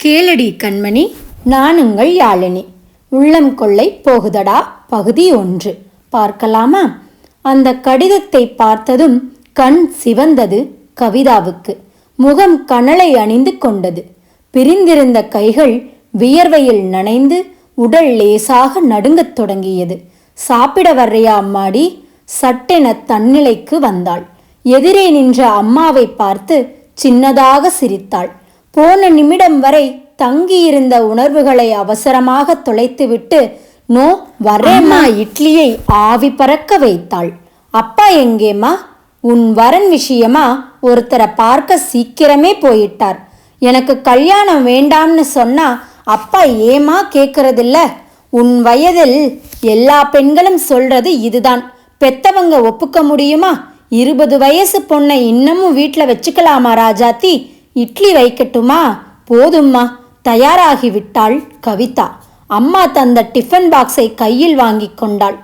கேளடி கண்மணி, நான் உங்கள் யாழினி. உள்ளம் கொள்ளை போகுதடா பகுதி 1 பார்க்கலாமா? அந்த கடிதத்தை பார்த்ததும் கண் சிவந்தது கவிதாவுக்கு. முகம் கனலை அணிந்து கொண்டது. பிரிந்திருந்த கைகள் வியர்வையில் நனைந்து உடல் லேசாக நடுங்கத் தொடங்கியது. சாப்பிட வர்றையா அம்மாடி? சட்டென தன்னிலைக்கு வந்தாள். எதிரே நின்ற அம்மாவை பார்த்து சின்னதாக சிரித்தாள். போன நிமிடம் வரை தங்கியிருந்த உணர்வுகளை அவசரமாக தொலைத்துவிட்டு நோ வரேம்மா இட்லியை ஆவி பறக்க வைத்தாள். அப்பா எங்கேம்மா? உன் வரன் விஷயமா ஒருத்தரை பார்க்க சீக்கிரமே போயிட்டார். எனக்கு கல்யாணம் வேண்டாம்னு சொன்னா அப்பா ஏமா கேட்கறதில்ல? உன் வயதில் எல்லா பெண்களும் சொல்றது இதுதான். பெத்தவங்க ஒப்புக்க முடியுமா? 20 வயசு பொண்ணை இன்னமும் வீட்டில் வச்சுக்கலாமா ராஜாத்தி? இட்லி வைக்கட்டுமா? போதும்மா, தயாராகிவிட்டாள் கவிதா. அம்மா தந்த டிஃபன் பாக்ஸை கையில் வாங்கி கொண்டாள்.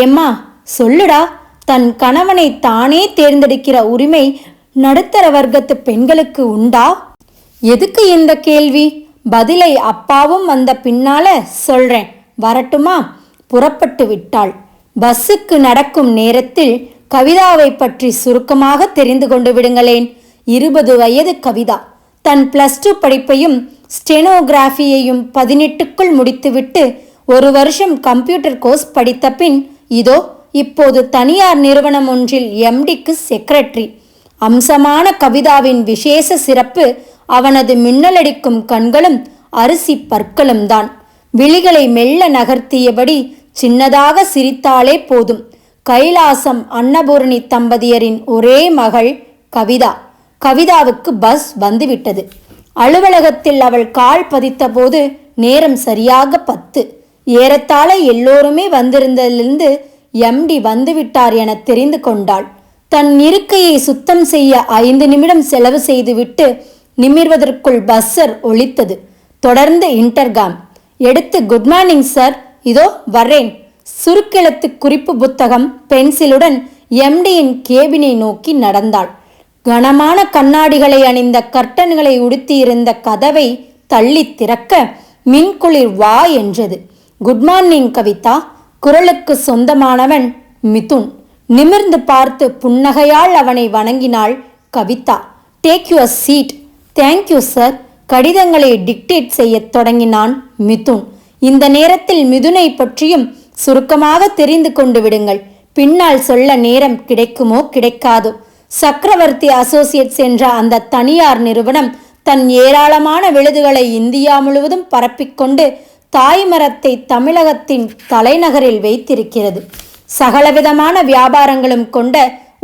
ஏம்மா சொல்லுடா, தன் கணவனை தானே தேர்ந்தெடுக்கிற உரிமை நடுத்தர வர்க்கத்து பெண்களுக்கு உண்டா? எதுக்கு இந்த கேள்வி? பதிலை அப்பாவும் வந்த பின்னால சொல்றேன், வரட்டுமா? புறப்பட்டு விட்டாள். பஸ்ஸுக்கு நடக்கும் நேரத்தில் கவிதாவை பற்றி சுருக்கமாக தெரிந்து கொண்டு விடுங்களேன். 20 வயது கவிதா. தன் +2 படிப்பையும் ஸ்டெனோகிராஃபியையும் 18க்குள் முடித்துவிட்டு 1 வருஷம் கம்ப்யூட்டர் கோர்ஸ் படித்த பின் இதோ இப்போது தனியார் நிறுவனம் ஒன்றில் MDக்கு செக்ரட்டரி. அம்சமான கவிதாவின் விசேஷ சிறப்பு அவனது மின்னலடிக்கும் கண்களும் அரிசி பற்களும் தான். விழிகளை மெல்ல நகர்த்தியபடி சின்னதாக சிரித்தாலே போதும். கைலாசம் அன்னபூரணி தம்பதியரின் ஒரே மகள் கவிதா. கவிதாவுக்கு பஸ் வந்துவிட்டது. அலுவலகத்தில் அவள் கால் பதித்த போது நேரம் சரியாக 10. ஏறத்தாழ எல்லோருமே வந்திருந்ததிலிருந்து MD வந்துவிட்டார் என தெரிந்து கொண்டாள். தன் இருக்கையை சுத்தம் செய்ய 5 நிமிடம் செலவு செய்துவிட்டு நிமிர்வதற்குள் பஸ்ஸர் ஒலித்தது. தொடர்ந்து இன்டர்காம் எடுத்து குட் மார்னிங் சார், இதோ வர்றேன். சுருக்கெழுத்து குறிப்பு புத்தகம் பென்சிலுடன் MDயின் கேபினை நோக்கி நடந்தாள். கனமான கண்ணாடிகளை அணிந்த கர்ட்டன்களை உடுத்தியிருந்த கதவை தள்ளி திறக்க மின்குளிர் வா என்றது. Good morning Kavitha. குரலுக்கு சொந்தமானவன் மிதுன். நிமிர்ந்து பார்த்து புன்னகையால் அவனை வணங்கினாள் Kavitha. Take your seat. Thank you sir. கடிதங்களை டிக்டேட் செய்ய தொடங்கினான் மிதுன். இந்த நேரத்தில் மிதுனை பற்றியும் சுருக்கமாக தெரிந்து கொண்டு விடுங்கள். பின்னால் சொல்ல நேரம் கிடைக்குமோ கிடைக்காதோ. சக்கரவர்த்தி அசோசியேட்ஸ் என்ற அந்த தனியார் நிறுவனம் தன் ஏராளமான விழுதுகளை இந்தியா முழுவதும் பரப்பிக்கொண்டு தாய்மரத்தை தமிழகத்தின் தலைநகரில் வைத்திருக்கிறது. சகலவிதமான வியாபாரங்களும் கொண்ட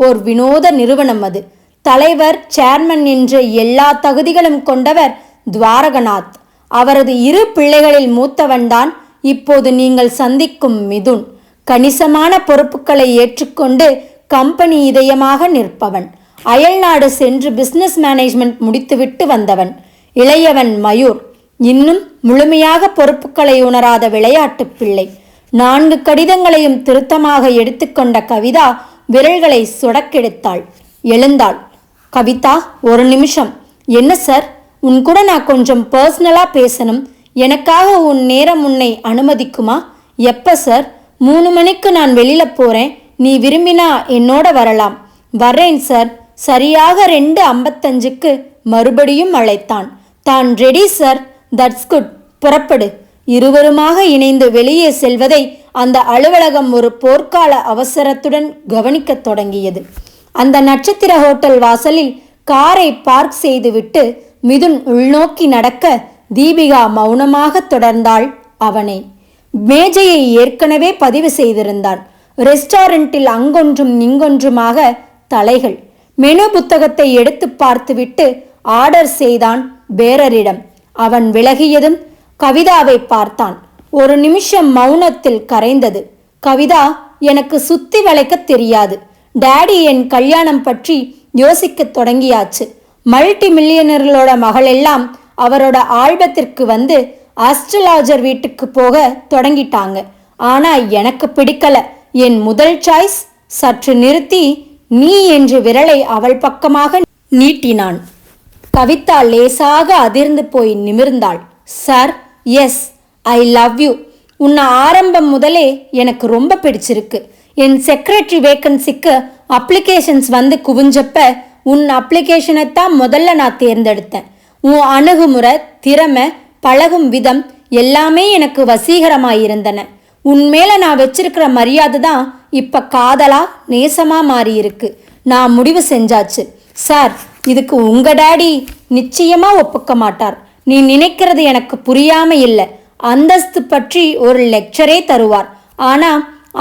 ஓர் வினோத நிறுவனம் அது. தலைவர், சேர்மன் என்ற எல்லா தகுதிகளும் கொண்டவர் துவாரகநாத். அவரது 2 பிள்ளைகளில் மூத்தவன்தான் இப்போது நீங்கள் சந்திக்கும் மிதுன். கணிசமான பொறுப்புகளை ஏற்றுக்கொண்டு கம்பெனி இதயமாக நிற்பவன். அயல்நாடு சென்று பிசினஸ் மேனேஜ்மெண்ட் முடித்துவிட்டு வந்தவன். இளையவன் மயூர். இன்னும் முழுமையாக பொறுப்புகளை உணராத விளையாட்டு பிள்ளை. 4 கடிதங்களையும் திருத்தமாக எடுத்துக்கொண்ட கவிதா விரல்களை சொடக்கெடுத்தாள். எழுந்தாள். கவிதா, ஒரு நிமிஷம். என்ன சார்? உன் கூட நான் கொஞ்சம் பர்சனலா பேசணும். எனக்காக உன் நேரம் உன்னை அனுமதிக்குமா? எப்ப சார்? 3 மணிக்கு நான் வெளியில போறேன். நீ விரும்பினா என்னோட வரலாம். வர்றேன் சார். சரியாக 2:55க்கு மறுபடியும் அழைத்தான். தான் ரெடி சார். That's good. புறப்படு. இருவருமாக இணைந்து வெளியே செல்வதை அந்த அலுவலகம் ஒரு போர்க்கால அவசரத்துடன் கவனிக்கத் தொடங்கியது. அந்த நட்சத்திர ஹோட்டல் வாசலில் காரை பார்க் செய்துவிட்டு மிதுன் உள்நோக்கி நடக்க தீபிகா மௌனமாக தொடர்ந்தாள் அவனை. மேஜையை ஏற்கனவே பதிவு செய்திருந்தான். ரெஸ்டாரண்டில் அங்கொன்றும் இங்கொன்றுமாக தலைகள். மெனு புத்தகத்தை எடுத்து பார்த்துவிட்டு ஆர்டர் செய்தான் பேரரிடம். அவன் விலகியதும் கவிதாவை பார்த்தான். ஒரு நிமிஷம் மௌனத்தில் கரைந்தது. கவிதா, எனக்கு சுத்தி வளைக்க தெரியாது. டாடி என் கல்யாணம் பற்றி யோசிக்க தொடங்கியாச்சு. மல்டி மில்லியனர்களோட மகள் எல்லாம் அவரோட ஆல்பத்திற்கு வந்து ஆஸ்ட்ரலாஜர் வீட்டுக்கு போக தொடங்கிட்டாங்க. ஆனா எனக்கு பிடிக்கல. என் முதல் சாய்ஸ். சற்று நிறுத்தி நீ என்று விரலை அவள் பக்கமாக நீட்டினான். கவிதா லேசாக அதிர்ந்து போய் நிமிர்ந்தாள். Sir, yes, I love you. உன்னை ஆரம்பம் முதலே எனக்கு ரொம்ப பிடிச்சிருக்கு. என் செக்ரட்டரி வேக்கன்சிக்கு அப்ளிகேஷன்ஸ் வந்து குவிஞ்சப்ப உன் அப்ளிகேஷனைத்தான் முதல்ல நான் தேர்ந்தெடுத்தேன். உன் அணுகுமுறை, திறமை, பழகும் விதம் எல்லாமே எனக்கு வசீகரமாயிருந்தன. உன் மேலே நான் வச்சிருக்கிற மரியாதை தான் இப்போ காதலா நேசமா மாறி இருக்கு. நான் முடிவு செஞ்சாச்சு. சார், இதுக்கு உங்க டாடி நிச்சயமா ஒப்புக்க மாட்டார். நீ நினைக்கிறது எனக்கு புரியாம இல்லை. அந்தஸ்து பற்றி ஒரு லெக்சரே தருவார். ஆனா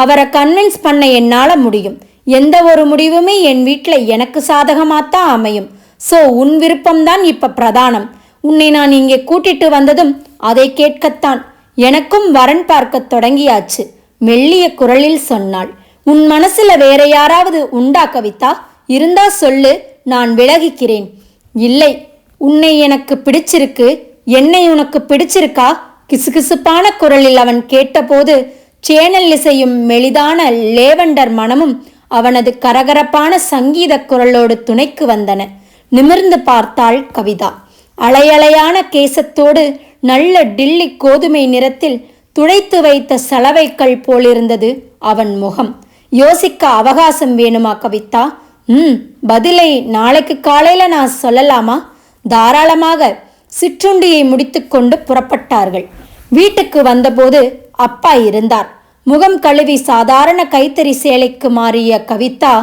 அவரை கன்வின்ஸ் பண்ண என்னால முடியும். எந்த ஒரு முடிவுமே என் வீட்டில் எனக்கு சாதகமாத்தான் அமையும். ஸோ உன் விருப்பம்தான் இப்ப பிரதானம். உன்னை நான் இங்கே கூட்டிட்டு வந்ததும் அதை கேட்கத்தான். எனக்கும் வரன் பார்க்க தொடங்கியாச்சு. மெல்லிய குரலில் சொன்னாள். உன் மனசுல வேற யாராவது உண்டா கவிதா? இருந்தா சொல்லு, நான் விலகிக்கிறேன். இல்லை, உன்னை எனக்கு பிடிச்சிருக்கு. என்னை உனக்கு பிடிச்சிருக்கா? கிசுகிசுப்பான குரலில் அவன் கேட்டபோது சேனல் இசையும் மெலிதான லேவண்டர் மனமும் அவனது கரகரப்பான சங்கீத குரலோடு துணைக்கு வந்தன. நிமிர்ந்து பார்த்தாள் கவிதா. அலையலையான கேசத்தோடு நல்ல டில்லி கோதுமை நிறத்தில் துடைத்து வைத்த சலவைக்கல் போலிருந்தது அவன் முகம். யோசிக்க அவகாசம் வேணுமா கவிதா? பதிலை நாளைக்கு காலையில நான் சொல்லலாமா? தாராளமாக. சிற்றுண்டியை முடித்துக்கொண்டு புறப்பட்டார்கள். வீட்டுக்கு வந்தபோது அப்பா இருந்தார். முகம் கழுவி சாதாரண கைத்தறி சேலைக்கு மாறிய கவிதா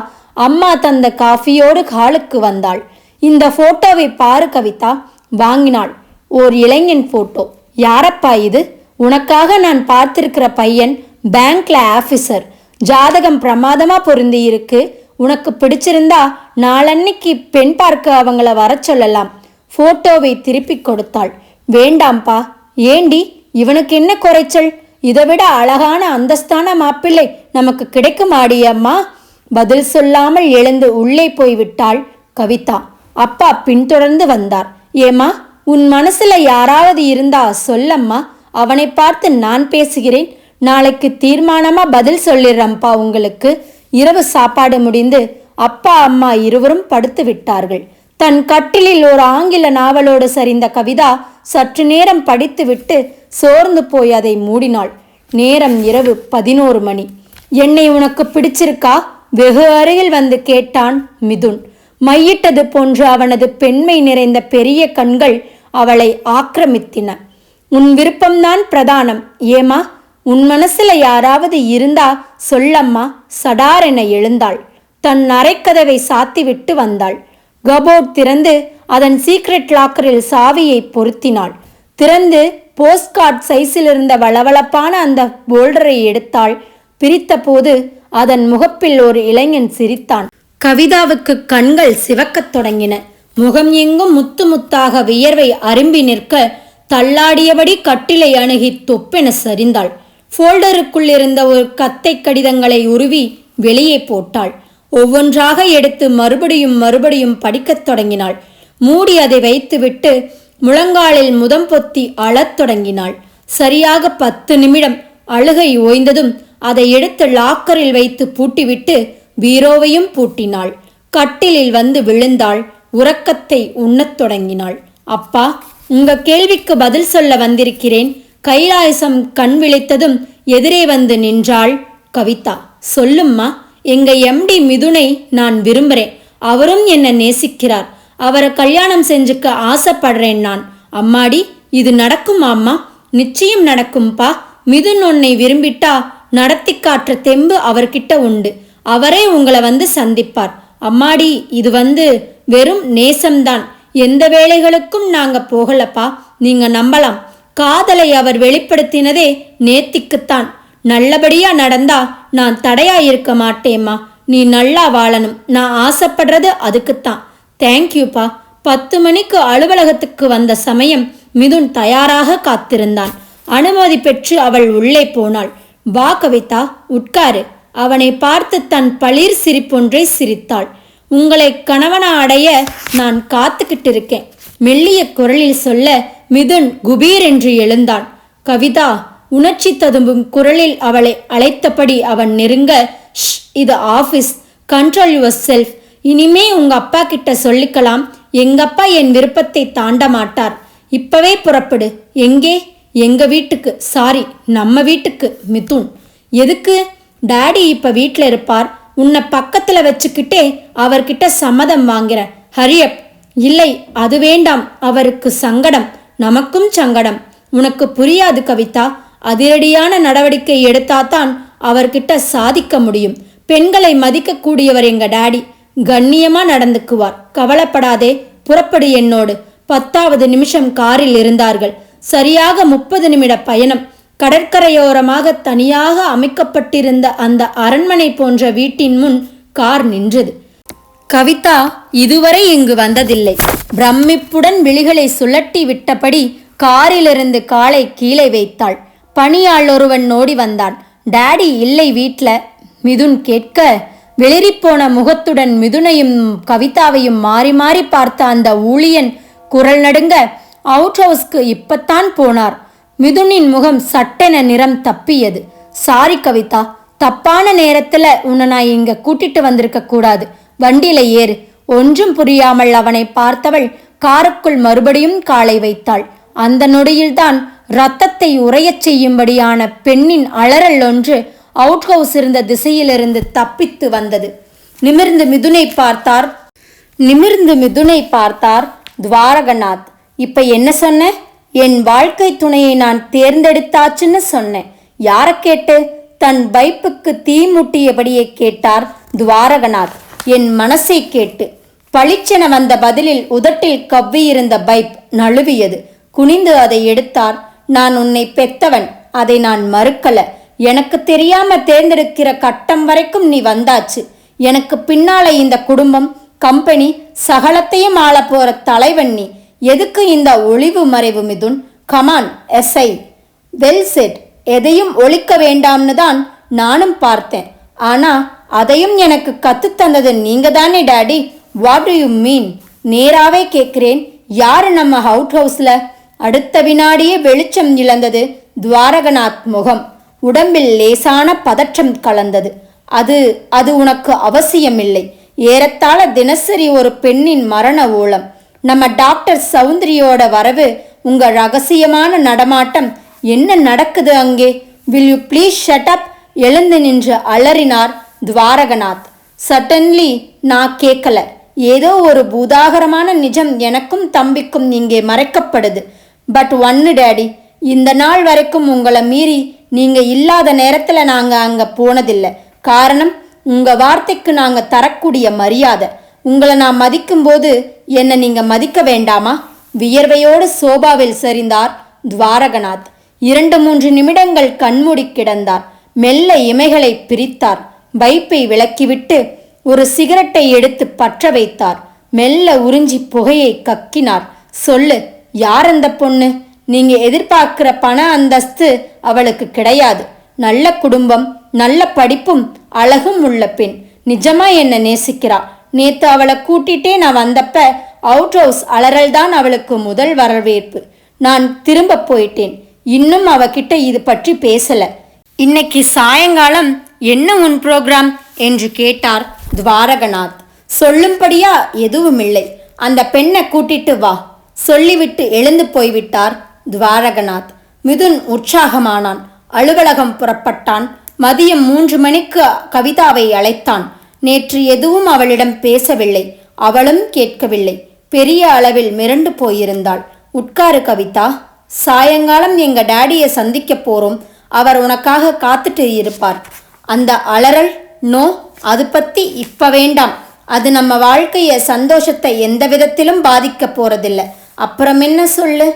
அம்மா தந்த காஃபியோடு ஹாலுக்கு வந்தாள். இந்த போட்டோவை பாரு கவிதா. வாங்கினாள். ஓர் இளைஞன் போட்டோ. யாரப்பா இது? உனக்காக நான் பார்த்திருக்கிற பையன் பேங்க்ல ஆபீசர். ஜாதகம் பிரமாதமா பொருந்தி இருக்கு. உனக்கு பிடிச்சிருந்தா நாளன்னைக்கு பெண் பார்க்க அவங்கள வர சொல்லலாம். போட்டோவை திருப்பி கொடுத்தாள். வேண்டாம்பா. ஏண்டி? இவனுக்கு என்ன குறைச்சல்? இதை விட அழகான அந்தஸ்தான மாப்பிள்ளை நமக்கு கிடைக்குமாடி அம்மா? பதில் சொல்லாமல் எழுந்து உள்ளே போய்விட்டாள் கவிதா. அப்பா பின்தொடர்ந்து வந்தார். ஏமா, உன் மனசுல யாராவது இருந்தா சொல்லம்மா. அவனை பார்த்து நான் பேசுகிறேன். நாளைக்கு தீர்மானமா பதில் சொல்லிடுறேன்ப்பா உங்களுக்கு. இரவு சாப்பாடு முடிந்து அப்பா அம்மா இருவரும் படுத்து விட்டார்கள். தன் கட்டிலில் ஒரு ஆங்கில நாவலோடு சரிந்த கவிதா சற்று நேரம் படித்துவிட்டு சோர்ந்து போய் அதை மூடினாள். நேரம் இரவு 11 மணி. என்னை உனக்கு பிடிச்சிருக்கா? வெகு அருகில் வந்து கேட்டான் மிதுன். மையிட்டது போன்ற அவனது பெண்மை நிறைந்த பெரிய கண்கள் அவளை ஆக்கிரமித்தின. உன் விருப்பம்தான் பிரதானம். ஏமா, உன் மனசுல யாராவது இருந்தா சொல்லம்மா. சடாரென எழுந்தாள். தன் அரைக்கதவை சாத்திவிட்டு வந்தாள். கபோர்ட் திறந்து அதன் சீக்ரெட் லாக்கரில் சாவியை பொருத்தினாள். திறந்து போஸ்ட்கார்ட் சைஸில் இருந்த வளவளப்பான அந்த போல்டரை எடுத்தாள். பிரித்த போது அதன் முகப்பில் ஒரு இளைஞன் சிரித்தான். கவிதாவுக்கு கண்கள் சிவக்கத் தொடங்கின. முகம் எங்கும் முத்து முத்தாக வியர்வை அரும்பி நிற்க தள்ளாடியபடி கட்டிலை அணுகி தொப்பென சரிந்தாள். போல்டருக்குள் இருந்த ஒரு கத்தை கடிதங்களை உருவி வெளியே போட்டாள். ஒவ்வொன்றாக எடுத்து மறுபடியும் படிக்கத் தொடங்கினாள். மூடி அதை வைத்துவிட்டு முழங்காலில் முதம் பொத்தி அழத் தொடங்கினாள். சரியாக 10 நிமிடம் அழுகை ஓய்ந்ததும் அதை எடுத்து லாக்கரில் வைத்து பூட்டிவிட்டு பீரோவையும் பூட்டினாள். கட்டிலில் வந்து விழுந்தாள். உறக்கத்தை உண்ணத் தொடங்கினாள். அப்பா, உங்க கேள்விக்கு பதில் சொல்ல வந்திருக்கிறேன். கைலாசம் கண் விழித்ததும் எதிரே வந்து நின்றாள் கவிதா. சொல்லும்மா. எங்க எம்டி மிதுனை நான் விரும்புறேன். அவரும் என்ன நேசிக்கிறார். அவரை கல்யாணம் செஞ்சுக்க ஆசைப்படுறேன் நான். அம்மாடி, இது நடக்குமா அம்மா? நிச்சயம் நடக்கும்பா. மிதுன் உன்னை விரும்பிட்டா நடத்தி காற்ற தெம்பு அவர்கிட்ட உண்டு. அவரே உங்களை வந்து சந்திப்பார். அம்மாடி, இது வெறும் நேசம்தான். எந்த வேலைகளுக்கும் நாங்க போகலப்பா. நீங்க நம்பலாம். காதலை அவர் வெளிப்படுத்தினதே நேத்திக்குத்தான். நல்லபடியா நடந்தா நான் தடையா இருக்க மாட்டேம்மா. நீ நல்லா வாழணும். நான் ஆசைப்படுறது அதுக்குத்தான். தேங்க்யூப்பா. 10 மணிக்கு அலுவலகத்துக்கு வந்த சமயம் மிதுன் தயாராக காத்திருந்தான். அனுமதி பெற்று அவள் உள்ளே போனாள். வா கவிதா, உட்காரு. அவனை பார்த்து தன் பளிர் சிரிப்பொன்றை சிரித்தாள். உங்களை கணவனா அடைய நான் காத்துக்கிட்டு இருக்கேன், மெல்லிய குரலில் சொல்ல மிதுன் குபீர் என்று எழுந்தான். கவிதா உணர்ச்சி ததும்பும் குரலில் அவளை அழைத்தபடி அவன் நெருங்க, இது ஆபீஸ், கண்ட்ரோல் யுவர் செல்ஃப். இனிமே உங்க அப்பா கிட்ட சொல்லிக்கலாம். எங்கப்பா என் விருப்பத்தை தாண்ட மாட்டார். இப்பவே புறப்படு. எங்கே? எங்க வீட்டுக்கு. சாரி, நம்ம வீட்டுக்கு. மிதுன். எதுக்கு? டாடி இப்ப வீட்டில் இருப்பார். உன்னை பக்கத்துல வச்சுக்கிட்டே அவர்கிட்ட சம்மதம் வாங்கிற. ஹரியப். இல்லை, அது வேண்டாம். அவருக்கு சங்கடம், நமக்கும் சங்கடம். உனக்கு புரியாது கவிதா. அதிரடியான நடவடிக்கை எடுத்தாதான் அவர்கிட்ட சாதிக்க முடியும். பெண்களை மதிக்கக்கூடியவர் எங்க டாடி. கண்ணியமா நடந்துக்குவார். கவலைப்படாதே. புறப்படு என்னோடு. 10வது நிமிஷம் காரில் இருந்தார்கள். சரியாக 30 நிமிட பயணம். கடற்கரையோரமாக தனியாக அமைக்கப்பட்டிருந்த அந்த அரண்மனை போன்ற வீட்டின் முன் கார் நின்றது. கவிதா இதுவரை இங்கு வந்ததில்லை. பிரமிப்புடன் விழிகளை சுழட்டி விட்டபடி காரிலிருந்து காலை கீழே வைத்தாள். பணியாள் ஒருவன் ஓடி வந்தான். டாடி இல்லை வீட்ல. மிதுன் கேட்க, வெளிரிப்போன முகத்துடன் மிதுனையும் கவிதாவையும் மாறி மாறி பார்த்த அந்த ஊழியன் குரல் நடுங்க, அவுட் ஹவுஸ்க்கு இப்பத்தான் போனார். மிதுனின் முகம் சட்டென நிறம் தப்பியது. சாரி கவிதா, தப்பான நேரத்துல உன்னை நான் இங்க கூட்டிட்டு வந்திருக்க கூடாது. வண்டியில ஏறு. ஒன்றும் புரியாமல் அவனை பார்த்தவள் காருக்குள் மறுபடியும் காலை வைத்தாள். அந்த நொடியில்தான் இரத்தத்தை உறையச் செய்யும்படியான பெண்ணின் அலறல் ஒன்று அவுட் ஹவுஸ் இருந்த திசையிலிருந்து தப்பித்து வந்தது. நிமிர்ந்து மிதுனை பார்த்தார் துவாரகநாத். இப்ப என்ன சொன்ன? என் வாழ்க்கை துணையை நான் தேர்ந்தெடுத்தாச்சுன்னு சொன்னேன். யார கேட்டு? தன் பைப்புக்கு தீ மூட்டியபடியே கேட்டார் துவாரகநாத். என் மனசை கேட்டு. பளிச்சென வந்த பதிலில் உதட்டில் கவ்வியிருந்த பைப் நழுவியது. குனிந்து அதை எடுத்தார். நான் உன்னை பெத்தவன். அதை நான் மறுக்கல. எனக்கு தெரியாம தேர்ந்தெடுக்கிற கட்டம் வரைக்கும் நீ வந்தாச்சு. எனக்கு பின்னால இந்த குடும்பம், கம்பெனி, சகலத்தையும் ஆள போற தலைவன் நீ. எதுக்கு இந்த ஒளிவு மறைவு Mithun? Come on SI. Well set. எதையும் ஒழிக்க வேண்டாம்னு தான் நானும் பார்த்தேன். ஆனா அதையும் எனக்கு கத்துத்தந்தது நீங்க தானே daddy. What do you mean? நேராவே கேட்கிறேன். யாரு நம்ம அவுட் ஹவுஸ்ல? அடுத்த வினாடியே வெளிச்சம் இழந்தது துவாரகநாத் முகம். உடம்பில் லேசான பதற்றம் கலந்தது. அது உனக்கு அவசியமில்லை. ஏறத்தாழ தினசரி ஒரு பெண்ணின் மரண ஓலம். நம்ம டாக்டர் சௌந்தரியோட வரவு, உங்க ரகசியமான நடமாட்டம், என்ன நடக்குது அங்கே? Will you please shut up? எழுந்து நின்று அலறினார் துவாரகநாத். சட்டன்லி நான் கேட்கல. ஏதோ ஒரு பூதாகரமான நிஜம் எனக்கும் தம்பிக்கும் இங்கே மறைக்கப்படுது. பட் ஒன்னு டாடி, இந்த நாள் வரைக்கும் உங்களை மீறி நீங்க இல்லாத நேரத்துல நாங்க அங்க போனதில்லை. காரணம், உங்க வார்த்தைக்கு நாங்க தரக்கூடிய மரியாதை. உங்களை நான் மதிக்கும் போது என்ன நீங்க மதிக்க வேண்டாமா? வியர்வையோடு சோபாவில் சரிந்தார் துவாரகநாத். 2-3 நிமிடங்கள் கண்மூடி கிடந்தார். மெல்ல இமைகளை பிரித்தார். பைப்பை விலக்கிவிட்டு ஒரு சிகரெட்டை எடுத்து பற்ற வைத்தார். மெல்ல உறிஞ்சி புகையை கக்கினார். சொல்லு, யார் அந்த பொண்ணு? நீங்க எதிர்பார்க்கிற பண அந்தஸ்து அவளுக்கு கிடையாது. நல்ல குடும்பம், நல்ல படிப்பும் அழகும் உள்ள பெண். நிஜமா என்ன நேசிக்கிறா. நேத்து அவளை கூட்டிட்டே நான் வந்தப்ப அவுட் ஹவுஸ் அலறல் தான் அவளுக்கு முதல் வரவேற்பு. நான் திரும்ப போயிட்டேன். இன்னும் அவகிட்ட இது பற்றி பேசல. இன்னைக்கு சாயங்காலம் என்ன உன் ப்ரோக்ராம் என்று கேட்டார் துவாரகநாத். சொல்லும்படியா எதுவுமில்லை. அந்த பெண்ணை கூட்டிட்டு வா. சொல்லிவிட்டு எழுந்து போய்விட்டார் துவாரகநாத். மிதுன் உற்சாகமானான். அலுவலகம் புறப்பட்டான். மதியம் 3 மணிக்கு கவிதாவை அழைத்தான். நேற்று எதுவும் அவளிடம் பேசவில்லை. அவளும் கேட்கவில்லை. பெரிய அளவில் மிரண்டு போயிருந்தாள். உட்காரு கவிதா. சாயங்காலம் எங்க டாடியை சந்திக்க போறோம். அவர் உனக்காக காத்துட்டு இருப்பார். அந்த அலறல், நோ, அது பத்தி இப்ப வேண்டாம். அது நம்ம வாழ்க்கைய சந்தோஷத்தை எந்த விதத்திலும் பாதிக்க போறதில்லை. அப்புறம் என்ன சொல்லு?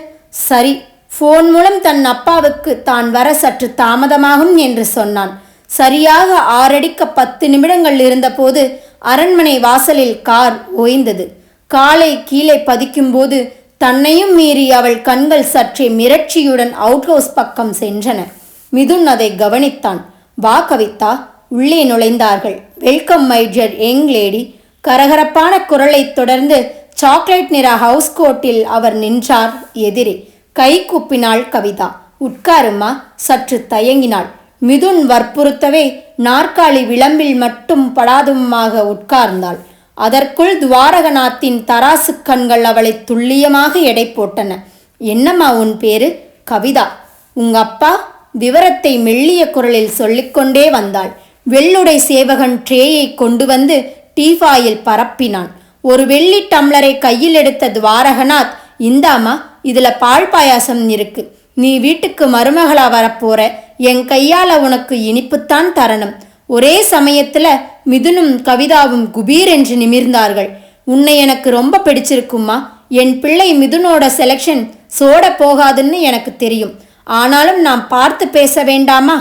சரி. போன் மூலம் தன் அப்பாவுக்கு தான் வர சற்று தாமதமாகும் என்று சொன்னான். சரியாக 6:10 நிமிடங்கள் இருந்தபோது அரண்மனை வாசலில் கார் ஓய்ந்தது. காலை கீழே பதிக்கும்போது தன்னையும் மீறி அவள் கண்கள் சற்றே மிரட்சியுடன் அவுட் ஹவுஸ் பக்கம் சென்றன. மிதுன் அதை கவனித்தான். வா கவிதா. உள்ளே நுழைந்தார்கள். Welcome my dear young lady. கரகரப்பான குரலை தொடர்ந்து சாக்லேட் நிற ஹவுஸ் கோட்டில் அவர் நின்றார் எதிரே. கை கூப்பினாள் கவிதா. உட்காருமா. சற்று தயங்கினாள். மிதுன் வற்புறுத்தவே நாற்காலி விளம்பில் மட்டும் படாதுமாக உட்கார்ந்தாள். அதற்குள் துவாரகநாத்தின் தராசு கண்கள் அவளை துல்லியமாக எடை போட்டன. என்னம்மா உன் பேரு? கவிதா. உங்க அப்பா? விவரத்தை மெல்லிய குரலில் சொல்லிக்கொண்டே வந்தாள். வெள்ளுடை சேவகன் ட்ரேயை கொண்டு வந்து டீஃபாயில் பரப்பினான். ஒரு வெள்ளி டம்ளரை கையில் எடுத்த துவாரகநாத், இந்தாமா, இதுல பால் பாயாசம் இருக்கு. நீ வீட்டுக்கு மருமகளா வரப்போற, என் கையால உனக்கு இனிப்புத்தான் தரணும். ஒரே சமயத்துல மிதுனும் கவிதாவும் குபீர் என்று நிமிர்ந்தார்கள். உன்னை எனக்கு ரொம்ப பிடிச்சிருக்குமா. என் பிள்ளை மிதுனோட செலக்ஷன் சோட போகாதுன்னு எனக்கு தெரியும். ஆனாலும் நாம் பார்த்து பேச வேண்டாமா?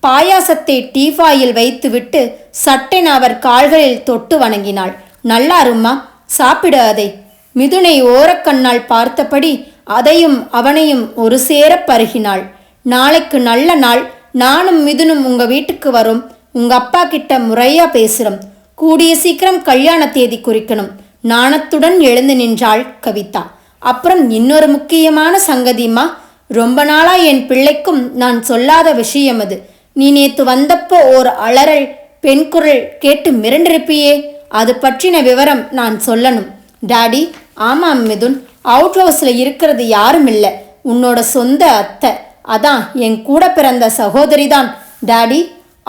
பாயாசத்தை டீஃபாயில் வைத்துவிட்டு சட்டென அவர் கால்களில் தொட்டு வணங்கினாள். நல்லாரும்மா, சாப்பிடு அதை. மிதுனை ஓரக்கண்ணால் பார்த்தபடி அதையும் அவனையும் ஒரு சேர பருகினாள். நாளைக்கு நல்ல நாள். நானும் மிதுனும் உங்க வீட்டுக்கு வரோம். உங்க அப்பா கிட்ட முறையா பேசுறோம். கூடிய சீக்கிரம் கல்யாண தேதி குறிக்கணும். நாணத்துடன் எழுந்து நின்றாள் கவிதா. அப்புறம் இன்னொரு முக்கியமான சங்கதிமா, ரொம்ப நாளா என் பிள்ளைக்கும் நான் சொல்லாத விஷயம் அது. நீ நேத்து வந்தப்போ ஓர் அலறல் பெண் குரல் கேட்டு மிரண்டிருப்பியே, அது பற்றின விவரம் நான் சொல்லணும். டாடி. ஆமாம் மிதுன், அவுட் ஹவுஸில் இருக்கிறது யாரும் இல்லை, உன்னோட சொந்த அத்தை. அதான் என் கூட பிறந்த சகோதரி தான். டாடி.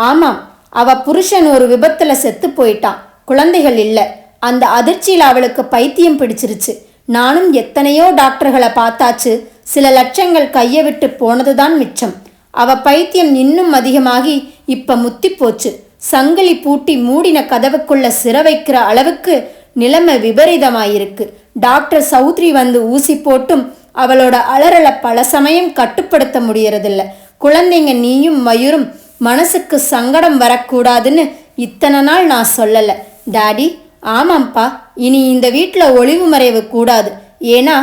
ஆமாம், அவ புருஷன் ஒரு விபத்தில் செத்து போயிட்டான். குழந்தைகள் இல்லை. அந்த அதிர்ச்சியில் அவளுக்கு பைத்தியம் பிடிச்சிருச்சு. நானும் எத்தனையோ டாக்டர்களை பார்த்தாச்சு. சில லட்சங்கள் கையை விட்டு போனதுதான் மிச்சம். அவ பைத்தியம் இன்னும் அதிகமாகி இப்ப முத்தி போச்சு. சங்கிலி பூட்டி மூடின கதவுக்குள்ள சிற வைக்கிற அளவுக்கு நிலைமை விபரீதமாயிருக்கு. டாக்டர் சௌத்ரி வந்து ஊசி போட்டும் அவளோட அலறலை பல சமயம் கட்டுப்படுத்த முடியறதில்ல. குழந்தைங்க நீயும் மயூரும் மனசுக்கு சங்கடம் வரக்கூடாதுன்னு இத்தனை நாள் நான் சொல்லலை. டாடி. ஆமாம்ப்பா, இனி இந்த வீட்டில் ஒளிவு மறைவு கூடாது. ஏன்னா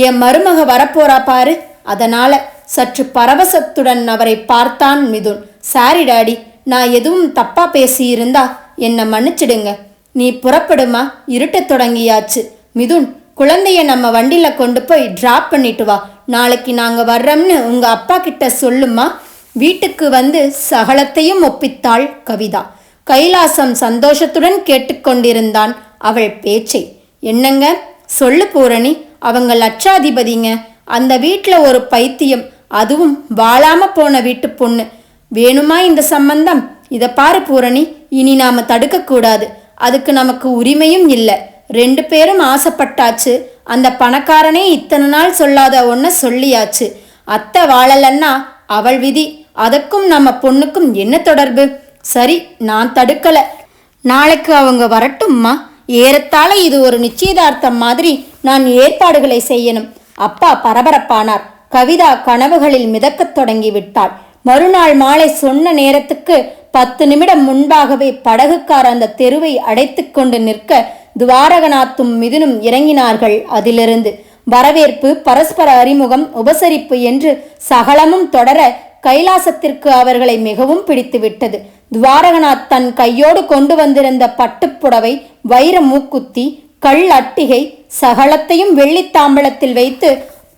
என் மருமக வரப்போறா பாரு. அதனால சற்று பரவசத்துடன் அவரை பார்த்தான் மிதுன். சாரி டாடி, நான் எதுவும் தப்பா பேசியிருந்தா என்னை மன்னிச்சிடுங்க. நீ புறப்படுமா, இருட்ட தொடங்கியாச்சு. மிதுன், குழந்தைய நம்ம வண்டியில கொண்டு போய் டிராப் பண்ணிட்டு வா. நாளைக்கு நாங்க வர்றோம்னு உங்க அப்பா கிட்ட சொல்லுமா. வீட்டுக்கு வந்து சகலத்தையும் ஒப்பித்தாள் கவிதா. கைலாசம் சந்தோஷத்துடன் கேட்டுக்கொண்டிருந்தான் அவள் பேச்சை. என்னங்க? சொல்லு பூரணி. அவங்க லட்சாதிபதிங்க. அந்த வீட்டில் ஒரு பைத்தியம், அதுவும் வாழாம போன வீட்டு பொண்ணு. வேணுமா இந்த சம்பந்தம்? இதை பாரு பூரணி, இனி நாம தடுக்கக்கூடாது. அதுக்கு நமக்கு உரிமையும் இல்லை. 2 பேரும் ஆசைப்பட்டாச்சு. அந்த பணக்காரனே இத்தனை நாள் சொல்லாத ஒன்ன சொல்லியாச்சு. அத்தை வாழலன்னா அவள் விதி. அதுக்கும் நம்ம பொண்ணுக்கும் என்ன தொடர்பு? சரி, நான் தடுக்கல. நாளைக்கு அவங்க வரட்டும்மா. ஏறத்தாழ இது ஒரு நிச்சயதார்த்தம் மாதிரி நான் ஏற்பாடுகளை செய்யணும். அப்பா பரபரப்பானார். கவிதா கனவுகளில் மிதக்கத் தொடங்கி விட்டாள். மறுநாள் மாலை சொன்ன நேரத்துக்கு 10 நிமிடம் முன்பாகவே படகுக்கார் அந்த தெருவை அடைத்து கொண்டு நிற்க துவாரகநாத்தும் மிதுனும் இறங்கினார்கள். அதிலிருந்து வரவேற்பு, பரஸ்பர அறிமுகம், உபசரிப்பு என்று சகலமும் தொடர கைலாசத்திற்கு அவர்களை மிகவும் பிடித்துவிட்டது. துவாரகநாத் தன் கையோடு கொண்டு வந்திருந்த பட்டுப்புடவை, வைர மூக்குத்தி, கல் அட்டிகை சகலத்தையும் வெள்ளித்தாம்பளத்தில் வைத்து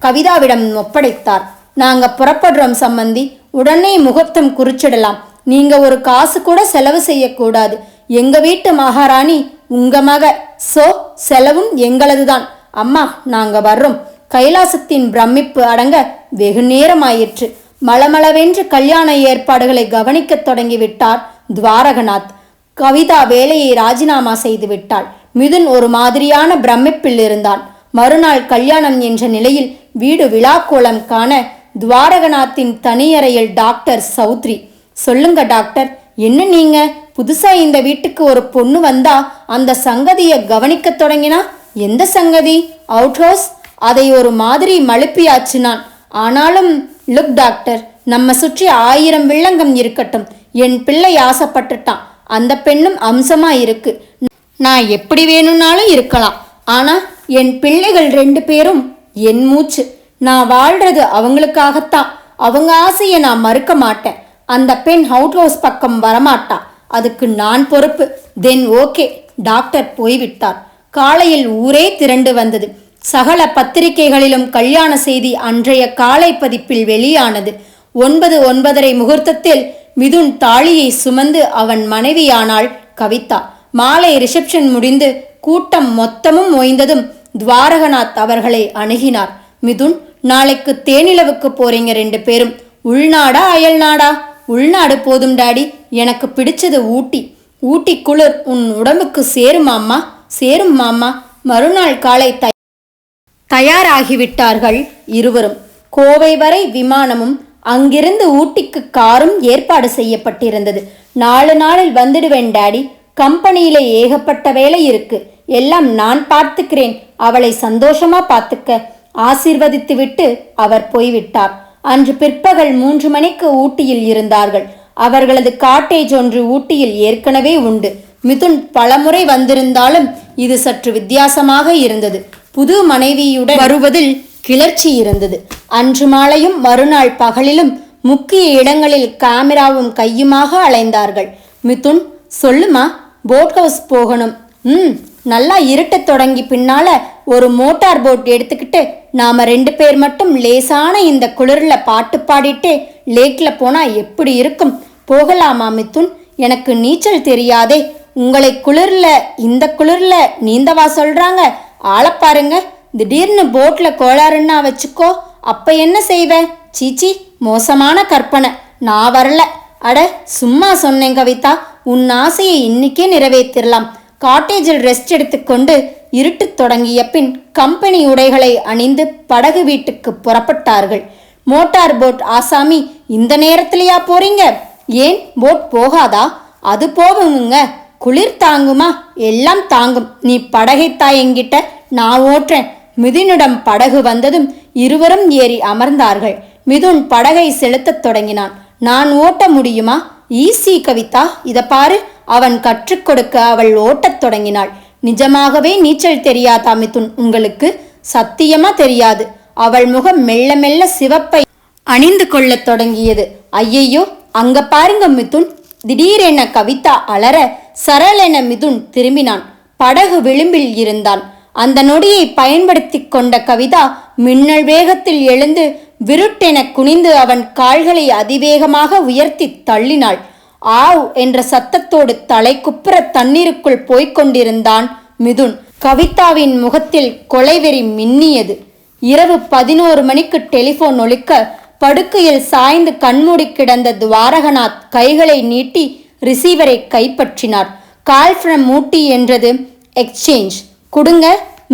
கவிதாவிடம் ஒப்படைத்தார். நாங்க புறப்படுறோம் சம்பந்தி. உடனே முகூர்த்தம் குறிச்சிடலாம். நீங்க ஒரு காசு கூட செலவு செய்யக்கூடாது. எங்க வீட்டு மகாராணி உங்க மக. சோ செலவும் எங்களதுதான். அம்மா, நாங்க வர்றோம். கைலாசத்தின் பிரமிப்பு அடங்க வெகு நேரமாயிற்று. மளமளவென்று கல்யாண ஏற்பாடுகளை கவனிக்கத் தொடங்கிவிட்டார் துவாரகநாத். கவிதா வேலையை ராஜினாமா செய்து விட்டாள். மிதுன் ஒரு மாதிரியான பிரமிப்பில் இருந்தான். மறுநாள் கல்யாணம் என்ற நிலையில் வீடு விழாக்கோலம் காண துவாரகநாத்தின் தனியறையில் டாக்டர் சௌத்ரி. சொல்லுங்க டாக்டர், என்ன நீங்க புதுசா இந்த வீட்டுக்கு ஒரு பொண்ணு வந்தா அந்த சங்கதியை கவனிக்க தொடங்கினா? எந்த சங்கதி? Out house. அதை ஒரு மாதிரி மழுப்பியாச்சு நான். ஆனாலும் லுக் டாக்டர், நம்ம சுற்றி 1000 வில்லங்கம் இருக்கட்டும், என் பிள்ளை ஆசைப்பட்டுட்டான். அந்த பெண்ணும் அம்சமா இருக்கு. நான் எப்படி வேணும்னாலும் இருக்கலாம். ஆனா என் பிள்ளைகள் 2 பேரும் என் மூச்சு. நான் வாழ்றது அவங்களுக்காகத்தான். அவங்க ஆசையை நான் மறுக்க மாட்டேன். அந்த பெண் அவுட் ஹவுஸ் பக்கம் வரமாட்டா. அதுக்கு நான் பொறுப்பு. Then okay. டாக்டர் போய்விட்டார். காலையில் ஊரே திரண்டு வந்தது. சகல பத்திரிகைகளிலும் கல்யாண செய்தி அன்றைய காலை பதிப்பில் வெளியானது. 9:30 முகூர்த்தத்தில் மிதுன் தாலியை சுமந்து அவன் மனைவியானாள் கவிதா. மாலை ரிசப்ஷன் முடிந்து கூட்டம் மொத்தமும் ஓய்ந்ததும் துவாரகநாத் அவர்களை அணுகினார். மிதுன், நாளைக்கு தேனிலவுக்கு போறீங்க 2 பேரும். உள்நாடா அயல்நாடா? உள்நாடு போதும் டாடி, எனக்கு பிடிச்சது ஊட்டி. ஊட்டி குளிர் உன் உடம்புக்கு சேருமாம்மா? சேரும் மாமா. மறுநாள் காலை தயாராகிவிட்டார்கள் இருவரும். கோவை வரை விமானமும் அங்கிருந்து ஊட்டிக்கு காரும் ஏற்பாடு செய்யப்பட்டிருந்தது. 4 நாளில் வந்துடுவேன் டாடி. கம்பெனியில ஏகப்பட்ட வேலை இருக்கு, எல்லாம் நான் பார்த்துக்கிறேன். அவளை சந்தோஷமா பார்த்துக்க ஆசீர்வதித்து விட்டு அவர் போய்விட்டார். அன்று பிற்பகல் 3 மணிக்கு ஊட்டியில் இருந்தார்கள். அவர்களது காட்டேஜ் ஒன்று ஊட்டியில் ஏற்கனவே உண்டு. மிதுன் பலமுறை வந்திருந்தாலும் இது சற்று வித்தியாசமாக இருந்தது. புது மனைவியுடன் வருவதில் கிளர்ச்சி இருந்தது. அன்று மாலையும் மறுநாள் பகலிலும் முக்கிய இடங்களில் கேமராவும் கையுமாக அலைந்தார்கள். மிதுன், சொல்லுமா, போட் ஹவுஸ் போகணும். நல்லா இருட்டத் தொடங்கி பின்னால ஒரு மோட்டார் போட் எடுத்துக்கிட்டு நாம 2 பேர் மட்டும் லேசான இந்த குளிர்ல பாட்டு பாடிட்டே லேக்ல போனா எப்படி இருக்கும்? போகலாமா மிதுன்? எனக்கு நீச்சல் தெரியாதே. உங்களை இந்த குளிர்ல நீந்தவா சொல்றாங்க? ஆள பாருங்க. திடீர்னு போட்ல கோளாறுன்னா வச்சுக்கோ, அப்ப என்ன செய்வ? சீச்சி, மோசமான கற்பனை. நான் வரல. அட சும்மா சொன்னேன் கவிதா. உன் ஆசையை இன்னைக்கே நிறைவேற்றிடலாம். காட்டேஜில் ரெஸ்ட் எடுத்துக்கொண்டு இருட்டு தொடங்கிய பின் கம்பெனி உடைகளை அணிந்து படகு வீட்டுக்கு புறப்பட்டார்கள். மோட்டார் போட் ஆசாமி, இந்த நேரத்திலேயா போறீங்க? ஏன் போட் போகாதா? அது போகுங்க. குளிர் தாங்குமா? எல்லாம் தாங்கும். நீ படகைத்தா என்கிட்ட, நான் ஓட்டுறேன். மிதுனிடம் படகு வந்ததும் இருவரும் ஏறி அமர்ந்தார்கள். மிதுன் படகை செலுத்தத் தொடங்கினான். நான் ஓட்ட முடியுமா? ஈஸி கவிதா, இத பாரு. அவன் கற்றுக் கொடுக்க அவள் ஓட்டத் தொடங்கினாள். நிஜமாகவே நீச்சல் தெரியாதா மிதுன் உங்களுக்கு? சத்தியமா தெரியாது. அவள் முகம் மெல்ல மெல்ல சிவப்பை அணிந்து கொள்ளத் தொடங்கியது. ஐயையோ, அங்க பாருங்க மிதுன். திடீரென கவிதா அலற சரளென மிதுன் திரும்பினான். படகு விளிம்பில் இருந்தான். அந்த நொடியை பயன்படுத்தி கொண்ட கவிதா மின்னல் வேகத்தில் எழுந்து விருட்டென குனிந்து அவன் கால்களை அதிவேகமாக உயர்த்தி தள்ளினாள். ஆவ் என்ற சத்தத்தோடு தலை குப்புற தண்ணீருக்குள் போய்கொண்டிருந்தான் மிதுன். கவிதாவின் முகத்தில் கொலைவெறி மின்னியது. இரவு 11 மணிக்கு டெலிபோன் ஒலிக்க படுக்கையில் சாய்ந்து கண்மூடி கிடந்த துவாரகநாத் கைகளை நீட்டி ரிசீவரை கைப்பற்றினார். கால் ஃப்ரம் ஊட்டி என்றது. எக்ஸ்சேஞ்ச் கொடுங்க.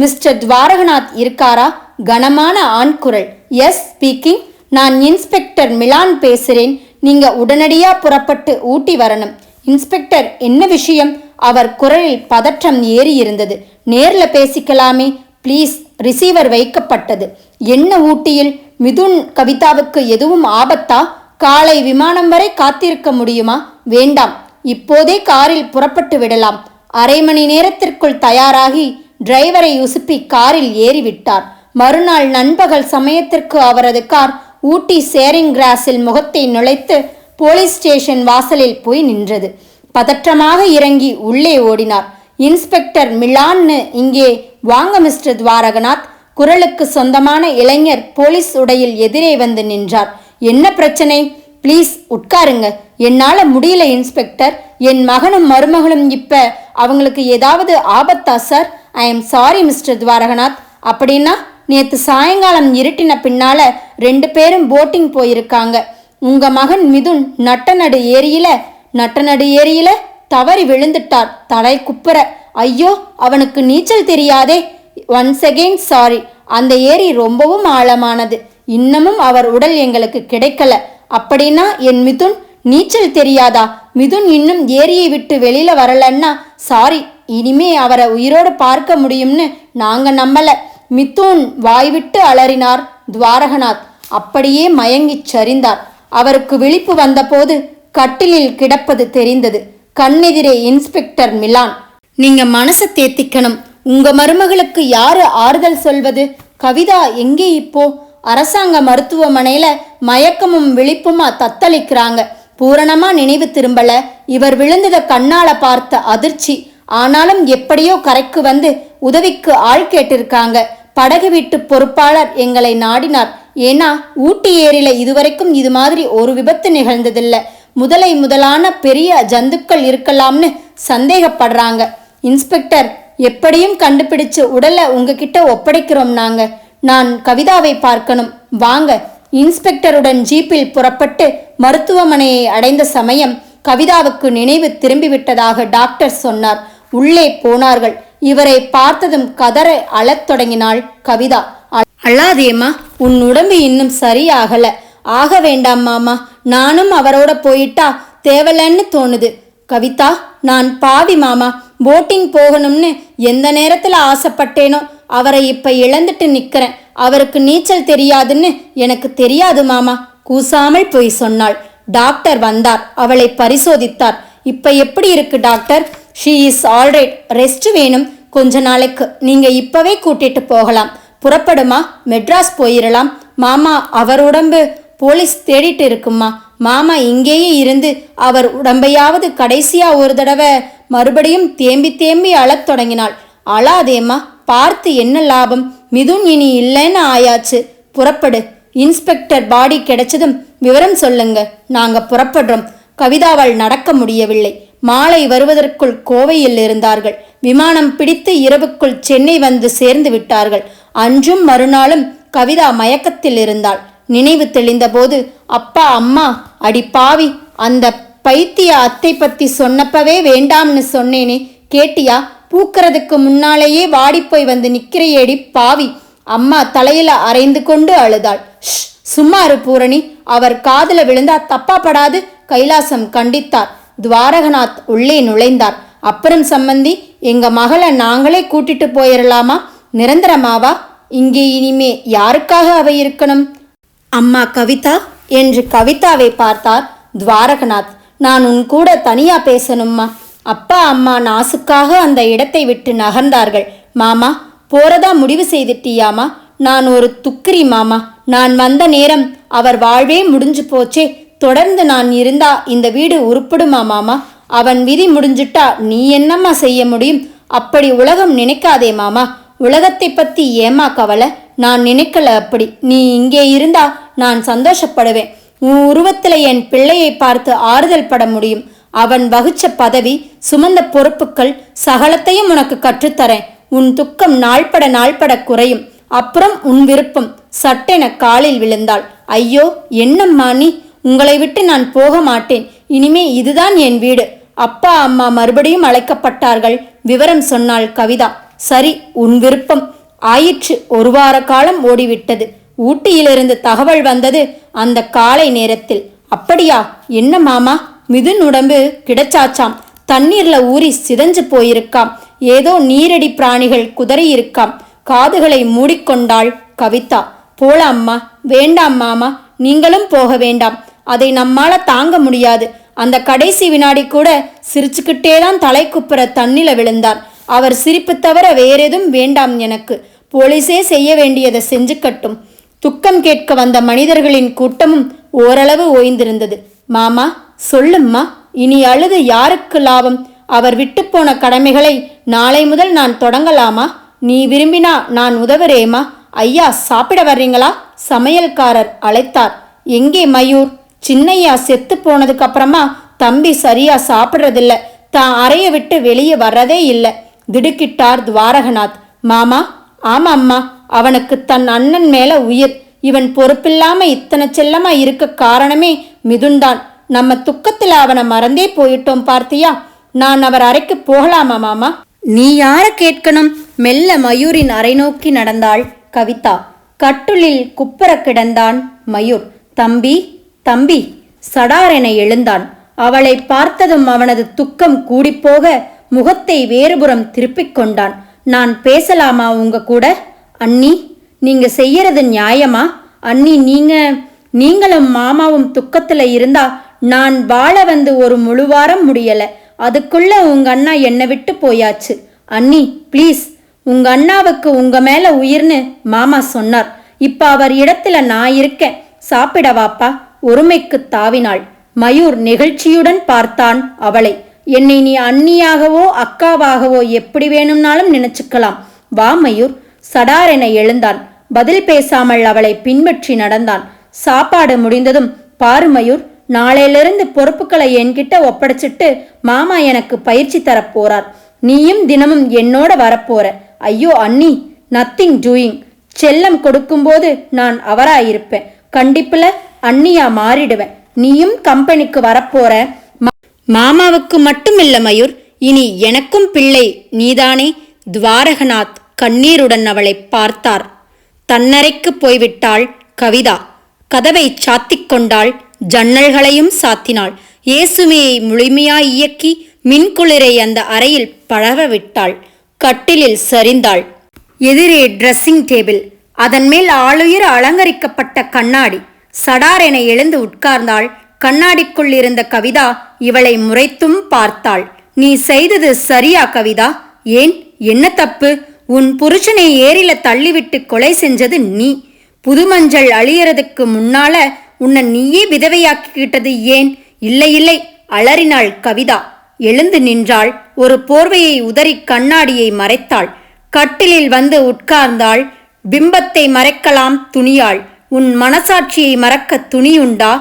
மிஸ்டர் துவாரகநாத் இருக்காரா? கனமான ஆண் குரல். Yes speaking. நான் இன்ஸ்பெக்டர் மிலான் பேசுறேன். நீங்க உடனடியா புறப்பட்டு ஊட்டி வரணும். இன்ஸ்பெக்டர், என்ன விஷயம்? அவர் குரலில் பதற்றம் ஏறி இருந்தது. நேர்ல பேசிக்கலாமே ப்ளீஸ். ரிசீவர் வைக்கப்பட்டது. என்ன ஊட்டியில்? மிதுன் கவிதாவுக்கு எதுவும் ஆபத்தா? காலை விமானம் வரை காத்திருக்க முடியுமா? வேண்டாம், இப்போதே காரில் புறப்பட்டு விடலாம். அரை மணி நேரத்திற்குள் தயாராகி டிரைவரை உசுப்பி காரில் ஏறிவிட்டார். மறுநாள் நண்பகல் சமயத்திற்கு அவரது கார் ஊட்டி சேரிங் கிராஸில் முகத்தை நுழைத்து போலீஸ் ஸ்டேஷன் வாசலில் போய் நின்றது. பதற்றமாக இறங்கி உள்ளே ஓடினார். இன்ஸ்பெக்டர் மிலான்னு இங்கே வாங்க மிஸ்டர் துவாரகநாத். குரலுக்கு சொந்தமான இளைஞர் போலீஸ் உடையில் எதிரே வந்து நின்றார். என்ன பிரச்சனை? ப்ளீஸ் உட்காருங்க. என்னால முடியல இன்ஸ்பெக்டர். என் மகனும் மருமகளும் இப்ப அவங்களுக்கு ஏதாவது ஆபத்தா sir? I am sorry mister Dwarakanath. அப்படின்னா நேற்று சாயங்காலம் இருட்டின பின்னால 2 பேரும் போட்டிங் போயிருக்காங்க. உங்க மகன் மிதுன் நட்டநடு ஏரியில தவறி விழுந்துட்டார் தலை குப்புற. ஐயோ, அவனுக்கு நீச்சல் தெரியாதே. Once again sorry. அந்த ஏரி ரொம்பவும் ஆழமானது. இன்னமும் அவர் உடல் எங்களுக்கு கிடைக்கல. அப்படின்னா என் மிதுன் நீச்சல் தெரியாதா? மிதுன் இன்னும் ஏரியை விட்டு வெளியில வரலன்னா சாரி. இனிமே அவரை உயிரோடு பார்க்க முடியும்னு நாங்க நம்பல. மிதுன் வாய்விட்டு அலறினார் துவாரகநாத். அப்படியே மயங்கிச் சரிந்தார். அவருக்கு விழிப்பு வந்தபோது கட்டிலில் கிடப்பது தெரிந்தது. கண்ணெதிரே இன்ஸ்பெக்டர் மிலான். நீங்க மனசை தேத்திக்கணும். உங்க மருமகளுக்கு யாரு ஆறுதல் சொல்வது? கவிதா எங்கே இப்போ? அரசாங்க மருத்துவமனையில மயக்கமும் விழிப்புமா தத்தளிக்கிறாங்க. பூரணமா நினைவு திரும்பல. இவர் விழுந்தத கண்ணால பார்த்த அதிர்ச்சி. ஆனாலும் எப்படியோ கரைக்கு வந்து உதவிக்கு ஆள் கேட்டிருக்காங்க. படகு வீட்டு பொறுப்பாளர் எங்களை நாடினார். ஏன்னா ஊட்டி ஏரியில இதுவரைக்கும் இது மாதிரி ஒரு விபத்து நிகழ்ந்ததில்ல. முதலான பெரிய ஜந்துக்கள் இருக்கலாம்னு சந்தேகப்படுறாங்க. இன்ஸ்பெக்டர், எப்படியும் கண்டுபிடிச்சு உடலை உங்ககிட்ட ஒப்படைக்கிறோம் நாங்க. நான் கவிதாவை பார்க்கணும், வாங்க. இன்ஸ்பெக்டருடன் ஜீப்பில் புறப்பட்டு மருத்துவமனையை அடைந்த சமயம் கவிதாவுக்கு நினைவு திரும்பிவிட்டதாக டாக்டர் சொன்னார். உள்ளே போனார்கள். இவரை பார்த்ததும் கதற அழத் தொடங்கினாள் கவிதா. அழாதேம்மா, உன் உடம்பு இன்னும் சரியாகல. ஆக வேண்டாம் மாமா, நானும் அவரோட போயிட்டா தேவலன்னு தோணுது. கவிதா, நான் பாவி மாமா. போட்டிங் போகணும்னு எந்த நேரத்துல ஆசைப்பட்டேனோ அவரை இப்ப இழந்துட்டு நிக்கிறேன். அவருக்கு நீச்சல் தெரியாதுன்னு எனக்கு தெரியாது மாமா. கூசாமல் போய் சொன்னாள். டாக்டர் வந்தார். அவளை பரிசோதித்தார். இப்ப எப்படி இருக்கு doctor? She is alright. Rest வேணும் கொஞ்ச நாளைக்கு. நீங்க இப்பவே கூட்டிட்டு போகலாம். புறப்படுமா? மெட்ராஸ் போயிடலாம். மாமா, அவர் உடம்பு போலீஸ் தேடிட்டு இருக்குமா. மாமா இங்கேயே இருந்து அவர் உடம்பையாவது கடைசியா ஒரு தடவை. மறுபடியும் தேம்பி தேம்பி அழத் தொடங்கினாள். அழாதேம்மா, பார்த்து என்ன லாபம்? மிதுன் இனி இல்லைன்னு ஆயாச்சு. புறப்படு. இன்ஸ்பெக்டர் பாடி கிடைச்சதும் விவரம் சொல்லுங்க, நாங்க புறப்படுறோம். கவிதாவால் நடக்க முடியவில்லை. மாலை வருவதற்குள் கோவையில் இருந்தார்கள். விமானம் பிடித்து இரவுக்குள் சென்னை வந்து சேர்ந்து விட்டார்கள். அன்றும் மறுநாளும் கவிதா மயக்கத்தில் இருந்தாள். நினைவு தெளிந்தபோது, அப்பா அம்மா, அடி பாவி, அந்த பைத்திய அத்தை பத்தி சொன்னப்பவே வேண்டாம்னு சொன்னேனே, கேட்டியா? பூக்கிறதுக்கு முன்னாலேயே வாடிப்போய் வந்து நிக்கிறையேடி பாவி. அம்மா தலையில அரைந்து கொண்டு அழுதாள். சும்மாரு பூரணி, அவர் காதுல விழுந்தா தப்பா படாது, கைலாசம் கண்டித்தார். துவாரகநாத் உள்ளே நுழைந்தார். அப்புறம் சம்பந்தி, எங்க மகளை நாங்களே கூட்டிட்டு போயிடலாமா? நிரந்தரமாவா? இங்கே இனிமே யாருக்காக அவ இருக்கணும்? அம்மா கவிதா என்று கவிதாவை பார்த்தார் துவாரகநாத். நான் உன் கூட தனியா பேசணும்மா. அப்பா அம்மா நாசுக்காக அந்த இடத்தை விட்டு நகர்ந்தார்கள். மாமா, போறதா முடிவு செய்துட்டியாமா? நான் ஒரு துக்கிரி மாமா. நான் வந்த நேரம் அவர் வாழ்வே முடிஞ்சு போச்சே. தொடர்ந்து நான் இருந்தா இந்த வீடு உருப்படுமா மாமா? அவன் விதி முடிஞ்சிட்டா நீ என்னம்மா செய்ய முடியும்? அப்படி உலகம் நினைக்காதே மாமா. உலகத்தை பத்தி ஏமா கவலை? நான் நினைக்கல அப்படி. நீ இங்கே இருந்தா நான் சந்தோஷப்படுவேன். உன் உருவத்துல என் பிள்ளையை பார்த்து ஆறுதல் பட முடியும். அவன் வகிச்ச பதவி, சுமந்த பொறுப்புகள் சகலத்தையும் உனக்கு கற்றுத்தரேன். உன் துக்கம் நாள்பட நாள்பட குறையும். அப்புறம் உன் விருப்பம். சட்டென காலில் விழுந்தாள். ஐயோ, என்னம்மா நீ? உங்களை விட்டு நான் போக மாட்டேன். இனிமே இதுதான் என் வீடு. அப்பா அம்மா மறுபடியும் அழைக்கப்பட்டார்கள். விவரம் சொன்னாள் கவிதா. சரி, உன் விருப்பம். ஆயிற்று. ஒரு வார காலம் ஓடிவிட்டது. ஊட்டியிலிருந்து தகவல் வந்தது அந்த காலை நேரத்தில். அப்படியா? என்ன மாமா? மிதுன் உடம்பு கிடைச்சாச்சாம். தண்ணீர்ல ஊறி சிதஞ்சு போயிருக்காம். ஏதோ நீரடி பிராணிகள் குதறி இருக்காம். காதுகளை மூடிக்கொண்டாள் கவிதா. போலாம்மா. வேண்டாம் மாமா, நீங்களும் போக வேண்டாம். அதை நம்மால தாங்க முடியாது. அந்த கடைசி வினாடி கூட சிரிச்சுக்கிட்டேதான் தலை குப்புற தண்ணில விழுந்தார். அவர் சிரிப்பு தவிர வேறெதும் வேண்டாம் எனக்கு. போலீஸே செய்ய வேண்டியதை செஞ்சுக்கட்டும். துக்கம் கேட்க வந்த மனிதர்களின் கூட்டமும் ஓரளவு ஓய்ந்திருந்தது. மாமா, சொல்லும்மா, இனி அழுது யாருக்கு லாபம்? அவர் விட்டு போன கடமைகளை நாளை முதல் நான் தொடங்கலாமா? நீ விரும்பினா நான் உதவுறேம்மா. ஐயா, சாப்பிட வர்றீங்களா? சமையல்காரர் அழைத்தார். எங்கே மயூர்? சின்னையா செத்து போனதுக்கு அப்புறமா தம்பி சரியா சாப்பிட்றதில்ல. தான் அறைய விட்டு வெளியே வர்றதே இல்லை. திடுக்கிட்டார் துவாரகநாத். மாமா? ஆமாம்மா, அவனுக்கு தன் அண்ணன் மேல உயிர். இவன் பொறுப்பில்லாம இத்தனை செல்லமா இருக்க காரணமே மிதுன்தான். நம்ம துக்கத்துல அவனை மறந்தே போயிட்டோம் பார்த்தியா? நான் அவர் அறைக்கு போகலாமா மாமா? நீ யார கேட்கணும்? மெல்ல மயூரின் அறை நோக்கி நடந்தாள் கவிதா. கட்டுலில் குப்பர கிடந்தான் மயூர். தம்பி, தம்பி. சடாரென எழுந்தான். அவளை பார்த்ததும் அவனது துக்கம் கூடிப்போக முகத்தை வேறுபுறம் திருப்பிக் கொண்டான். நான் பேசலாமா உங்க கூட? அண்ணி, நீங்க செய்யறது நியாயமா? அண்ணி, நீங்களும் மாமாவும் துக்கத்துல இருந்தா நான் வாழ வந்து ஒரு முழு வாரம் முடியல. அதுக்குள்ள உங்க அண்ணா என்னை விட்டு போயாச்சு. அண்ணி ப்ளீஸ், உங்க அண்ணாவுக்கு உங்க மேல உயிர்னு மாமா சொன்னார். இப்ப அவர் இடத்துல நான் இருக்கேன். சாப்பிடவாப்பா. ஒருமைக்கு தாவினாள். மயூர் நெகிழ்ச்சியுடன் பார்த்தான் அவளை. என்னை நீ அண்ணியாகவோ அக்காவாகவோ எப்படி வேணும்னாலும் நினைச்சுக்கலாம். வா மயூர். சடாரென எழுந்தான். பதில் பேசாமல் அவளை பின்பற்றி நடந்தான். சாப்பாடு முடிந்ததும், பாரு மயூர், நாளையிலிருந்து பொறுப்புகளை என்கிட்ட ஒப்படைச்சிட்டு மாமா எனக்கு பயிற்சி தரப்போறார். நீயும் தினமும் என்னோட வரப்போற. ஐயோ அண்ணி, நத்திங் டூயிங். செல்லம் கொடுக்கும்போது நான் அவராயிருப்பேன். கண்டிப்புல அண்ணியா மாறிடுவேன். நீயும் கம்பெனிக்கு வரப்போற. மாமாவுக்கு மட்டும் இல்ல மயூர், இனி எனக்கும் பிள்ளை நீதானே. துவாரகநாத் கண்ணீருடன் அவளை பார்த்தார். தன்னறைக்கு போய்விட்டாள் கவிதா. கதவை சாத்திக் கொண்டாள். ஜன்னல்களையும் சாத்தினாள். இயேசுமையை முழுமையாய் இயக்கி மின்குளிரை அந்த அறையில் பழக விட்டாள். கட்டிலில் சரிந்தாள். எதிரே ட்ரெஸ்ஸிங் டேபிள், அதன் மேல் ஆளுயர அலங்கரிக்கப்பட்ட கண்ணாடி. சடாரென எழுந்து உட்கார்ந்தாள். கண்ணாடிக்குள் இருந்த கவிதா இவளை முறைத்தும் பார்த்தாள். நீ செய்தது சரியா கவிதா? ஏன், என்ன தப்பு? உன் புருஷனை ஏரில தள்ளிவிட்டு கொலை செஞ்சது நீ. புதுமஞ்சள் அழியறதுக்கு முன்னால உன்னை நீயே விதவையாக்கிக்கிட்டது ஏன்? இல்லை இல்லை, அலறினாள் கவிதா. எழுந்து நின்றாள். ஒரு போர்வையை உதறி கண்ணாடியை மறைத்தாள். கட்டிலில் வந்து உட்கார்ந்தாள். பிம்பத்தை மறைக்கலாம் துணியாள். உன் மனசாட்சியை மறக்க துணியுண்டா?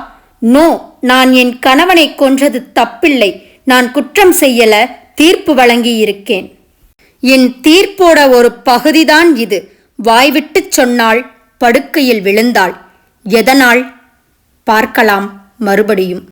நோ, நான் என் கணவனை கொன்றது தப்பில்லை. நான் குற்றம் செய்யல, தீர்ப்பு வழங்கியிருக்கேன். என் தீர்ப்போட ஒரு பகுதிதான் இது. வாய்விட்டு சொன்னாள். படுக்கையில் விழுந்தாள். எதனால்? பார்க்கலாம் மறுபடியும்.